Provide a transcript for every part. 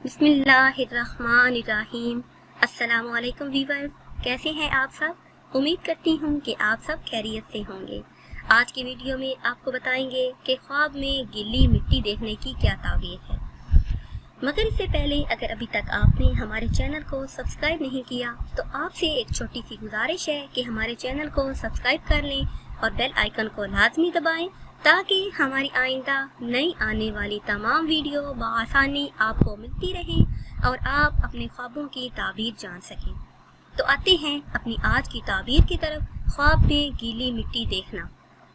बिस्मिल्लाहिर्रहमानिर्रहीम। अस्सलाम वालेकुम व्यूअर्स, कैसे हैं आप सब? उम्मीद करती हूँ कि आप सब खैरियत से होंगे। आज की वीडियो में आपको बताएंगे कि ख्वाब में गीली मिट्टी देखने की क्या ताबीर है। मगर इससे पहले अगर अभी तक आपने हमारे चैनल को सब्सक्राइब नहीं किया तो आपसे एक छोटी सी गुजारिश है कि हमारे चैनल को सब्सक्राइब कर लें और बेल आइकन को लाजमी दबाएं ताकि हमारी आइंदा नई आने वाली तमाम वीडियो बआसानी आपको मिलती रहें और आप अपने ख्वाबों की ताबीर जान सकें। तो आते हैं अपनी आज की ताबीर की तरफ। ख्वाब में गीली मिट्टी देखना।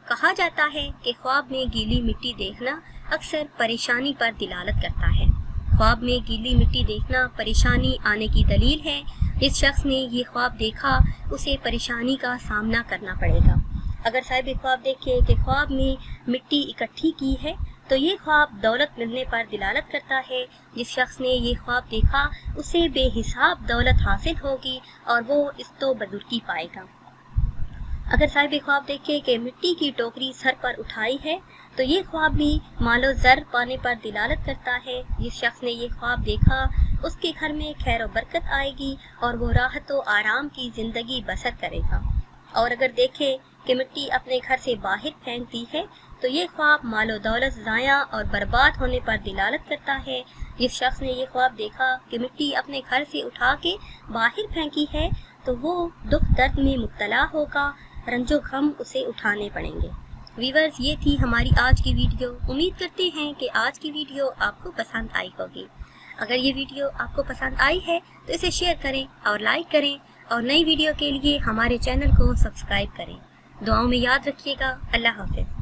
कहा जाता है कि ख्वाब में गीली मिट्टी देखना अक्सर परेशानी पर दिलालत करता है। ख्वाब में गीली मिट्टी देखना परेशानी आने की दलील है। जिस शख्स ने ये ख्वाब देखा उसे परेशानी का सामना करना पड़ेगा। अगर साहिब ख्वाब देखे कि ख्वाब में मिट्टी इकट्ठी की है तो ये ख्वाब दौलत मिलने पर दिलालत करता है। जिस शख्स ने ये ख्वाब देखा उसे बेहिसाब दौलत हासिल होगी और वो इस्तो बजुर्गी पाएगा। अगर साहिब ख्वाब देखे कि मिट्टी की टोकरी सर पर उठाई है तो ये ख्वाब भी मालो ज़र पाने पर दिलालत करता है। जिस शख्स ने ये ख्वाब देखा उसके घर में खैर और बरकत आएगी और वो राहत व आराम की ज़िंदगी बसर करेगा। और अगर देखे कि मिट्टी अपने घर से बाहर फेंक दी है तो ये ख्वाब मालो दौलत ज़ाया और बर्बाद होने पर दिलालत करता है। जिस शख्स ने ये ख्वाब देखा कि मिट्टी अपने घर से उठा के बाहर फेंकी है तो वो दुख दर्द में मुब्तला होगा, रंजो गम उसे उठाने पड़ेंगे। व्यूअर्स, ये थी हमारी आज की वीडियो। उम्मीद करते हैं कि आज की वीडियो आपको पसंद आई होगी। अगर ये वीडियो आपको पसंद आई है तो इसे शेयर करें और लाइक करें और नई वीडियो के लिए हमारे चैनल को सब्सक्राइब करें। दुआओं में याद रखिएगा। अल्लाह हाफ़िज़।